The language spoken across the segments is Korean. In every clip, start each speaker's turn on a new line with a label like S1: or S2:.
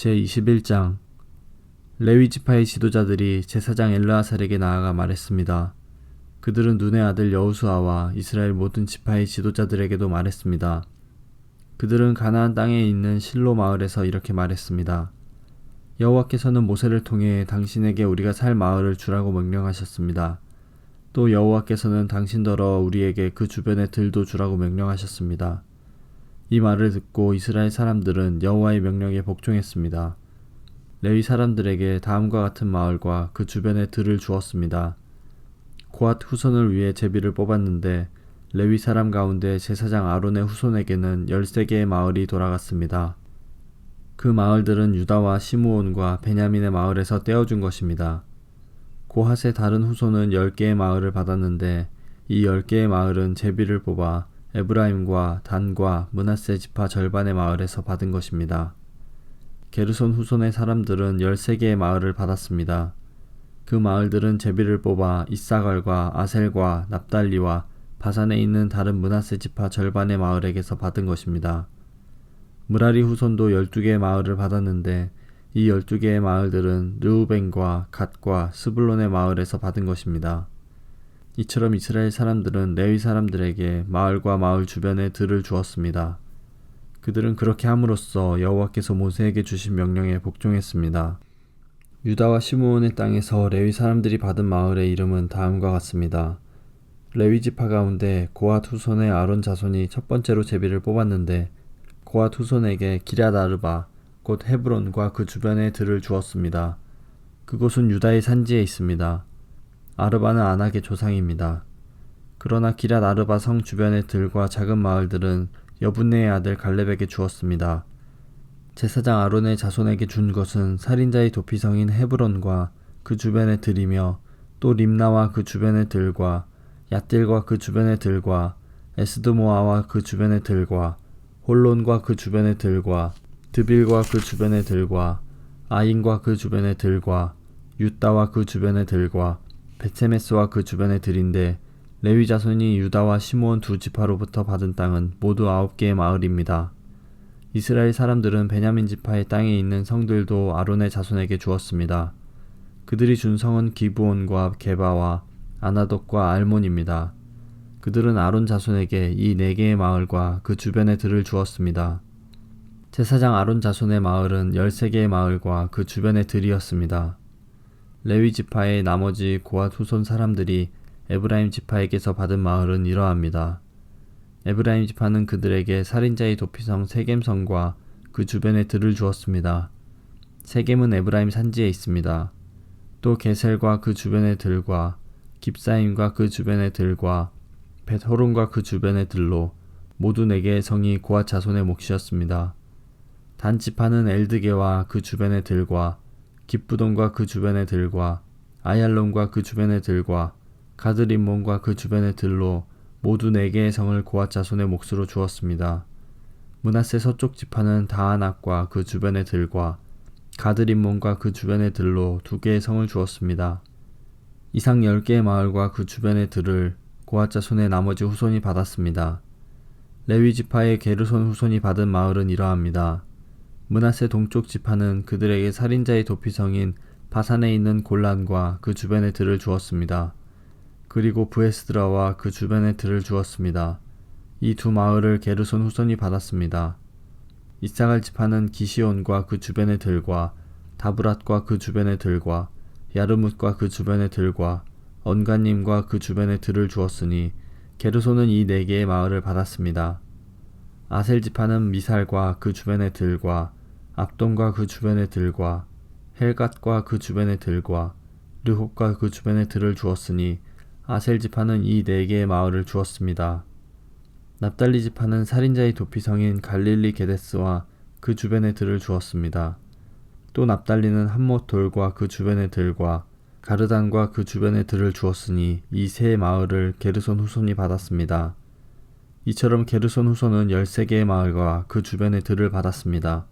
S1: 제21장 레위 지파의 지도자들이 제사장 엘르아살에게 나아가 말했습니다. 그들은 눈의 아들 여호수아와 이스라엘 모든 지파의 지도자들에게도 말했습니다. 그들은 가나안 땅에 있는 실로 마을에서 이렇게 말했습니다. 여호와께서는 모세를 통해 당신에게 우리가 살 마을을 주라고 명령하셨습니다. 또 여호와께서는 당신더러 우리에게 그 주변의 들도 주라고 명령하셨습니다. 이 말을 듣고 이스라엘 사람들은 여호와의 명령에 복종했습니다. 레위 사람들에게 다음과 같은 마을과 그 주변의 들을 주었습니다. 고앗 후손을 위해 제비를 뽑았는데 레위 사람 가운데 제사장 아론의 후손에게는 13개의 마을이 돌아갔습니다. 그 마을들은 유다와 시므온과 베냐민의 마을에서 떼어준 것입니다. 고핫의 다른 후손은 10개의 마을을 받았는데 이 10개의 마을은 제비를 뽑아 에브라임과 단과 므낫세 지파 절반의 마을에서 받은 것입니다. 게르손 후손의 사람들은 13개의 마을을 받았습니다. 그 마을들은 제비를 뽑아 이사갈과 아셀과 납달리와 바산에 있는 다른 므낫세 지파 절반의 마을에게서 받은 것입니다. 므라리 후손도 12개의 마을을 받았는데 이 12개의 마을들은 르우벤과 갓과 스불론의 마을에서 받은 것입니다. 이처럼 이스라엘 사람들은 레위 사람들에게 마을과 마을 주변에 들을 주었습니다. 그들은 그렇게 함으로써 여호와께서 모세에게 주신 명령에 복종했습니다. 유다와 시므온의 땅에서 레위 사람들이 받은 마을의 이름은 다음과 같습니다. 레위 지파 가운데 고핫 후손의 아론 자손이 첫 번째로 제비를 뽑았는데 고핫 후손에게 기럇 아르바 곧 헤브론과 그 주변의 들을 주었습니다. 그곳은 유다의 산지에 있습니다. 아르바는 아낙의 조상입니다. 그러나 기럇 아르바 성 주변의 들과 작은 마을들은 여분네의 아들 갈렙에게 주었습니다. 제사장 아론의 자손에게 준 것은 살인자의 도피성인 헤브론과 그 주변의 들이며 또 림나와 그 주변의 들과 얏딜과 그 주변의 들과 에스드모아와 그 주변의 들과 홀론과 그 주변의 들과 드빌과 그 주변의 들과 아인과 그 주변의 들과 유다와 그 주변의 들과 베체메스와 그 주변의 들인데 레위 자손이 유다와 시므온 두 지파로부터 받은 땅은 모두 9개의 마을입니다. 이스라엘 사람들은 베냐민 지파의 땅에 있는 성들도 아론의 자손에게 주었습니다. 그들이 준 성은 기브온과 게바와 아나돗과 알몬입니다. 그들은 아론 자손에게 이 4개의 마을과 그 주변의 들을 주었습니다. 제사장 아론 자손의 마을은 13개의 마을과 그 주변의 들이었습니다. 레위 지파의 나머지 고핫 후손 사람들이 에브라임 지파에게서 받은 마을은 이러합니다. 에브라임 지파는 그들에게 살인자의 도피성 세겜성과 그 주변의 들을 주었습니다. 세겜은 에브라임 산지에 있습니다. 또 게셀과 그 주변의 들과 깁사임과 그 주변의 들과 벳호론과 그 주변의 들로 모두 4개의 성이 고핫 자손의 몫이었습니다. 단 지파는 엘드게와 그 주변의 들과 깁부돈과 그 주변의 들과 아얄론과 그 주변의 들과 가드림몬과 그 주변의 들로 모두 4개의 성을 고핫 자손의 몫으로 주었습니다. 므낫세 서쪽 지파는 다아낙과 그 주변의 들과 가드림몬과 그 주변의 들로 2개의 성을 주었습니다. 이상 10개의 마을과 그 주변의 들을 고핫 자손의 나머지 후손이 받았습니다. 레위 지파의 게르손 후손이 받은 마을은 이러합니다. 므낫세 동쪽 지파는 그들에게 살인자의 도피성인 바산에 있는 골란과 그 주변의 들을 주었습니다. 그리고 브에스드라와 그 주변의 들을 주었습니다. 이 두 마을을 게르손 후손이 받았습니다. 이사갈 지파는 기시온과 그 주변의 들과 다브랏과 그 주변의 들과 야르뭇과 그 주변의 들과 언가님과 그 주변의 들을 주었으니 게르손은 이 4개의 마을을 받았습니다. 아셀 지파는 미살과 그 주변의 들과 압돈과 그 주변의 들과 헬갓과 그 주변의 들과 르홉과 그 주변의 들을 주었으니 아셀 지파는 이 4개의 마을을 주었습니다. 납달리 지파는 살인자의 도피성인 갈릴리 게데스와 그 주변의 들을 주었습니다. 또 납달리는 함못 돌과 그 주변의 들과 가르단과 그 주변의 들을 주었으니 이 3 마을을 게르손 후손이 받았습니다. 이처럼 게르손 후손은 13개의 마을과 그 주변의 들을 받았습니다.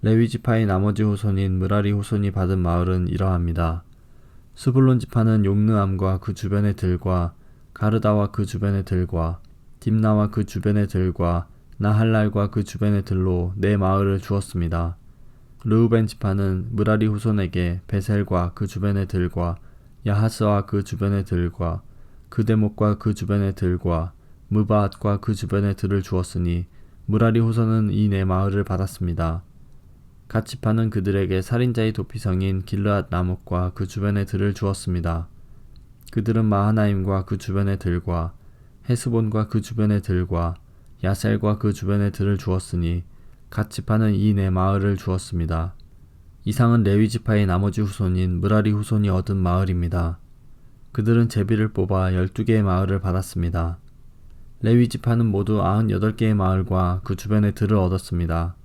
S1: 레위 지파의 나머지 후손인 므라리 후손이 받은 마을은 이러합니다. 스불론 지파는 용느암과 그 주변의 들과 가르다와 그 주변의 들과 딥나와 그 주변의 들과 나할랄과 그 주변의 들로 4 마을을 주었습니다. 르우벤 지파는 므라리 후손에게 베셀과 그 주변의 들과 야하스와 그 주변의 들과 그대목과 그 주변의 들과 무바앗과 그 주변의 들을 주었으니 므라리 후손은 이 네 마을을 받았습니다. 갓 지파는 그들에게 살인자의 도피성인 길르앗 라못과 그 주변의 들을 주었습니다. 그들은 마하나임과 그 주변의 들과 헤스본과 그 주변의 들과 야셀과 그 주변의 들을 주었으니 갓 지파는 이 네 마을을 주었습니다. 이상은 레위 지파의 나머지 후손인 므라리 후손이 얻은 마을입니다. 그들은 제비를 뽑아 12개의 마을을 받았습니다. 레위 지파는 모두 98개의 마을과 그 주변의 들을 얻었습니다.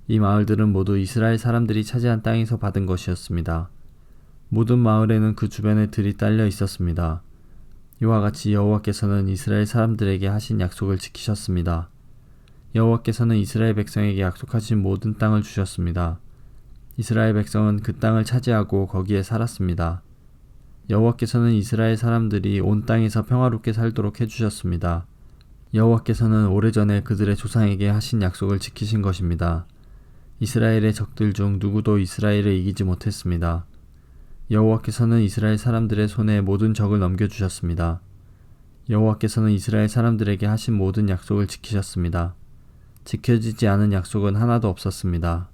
S1: 이 마을들은 모두 이스라엘 사람들이 차지한 땅에서 받은 것이었습니다. 모든 마을에는 그 주변에 들이 딸려 있었습니다. 이와 같이 여호와께서는 이스라엘 사람들에게 하신 약속을 지키셨습니다. 여호와께서는 이스라엘 백성에게 약속하신 모든 땅을 주셨습니다. 이스라엘 백성은 그 땅을 차지하고 거기에 살았습니다. 여호와께서는 이스라엘 사람들이 온 땅에서 평화롭게 살도록 해주셨습니다. 여호와께서는 오래전에 그들의 조상에게 하신 약속을 지키신 것입니다. 이스라엘의 적들 중 누구도 이스라엘을 이기지 못했습니다. 여호와께서는 이스라엘 사람들의 손에 모든 적을 넘겨주셨습니다. 여호와께서는 이스라엘 사람들에게 하신 모든 약속을 지키셨습니다. 지켜지지 않은 약속은 하나도 없었습니다.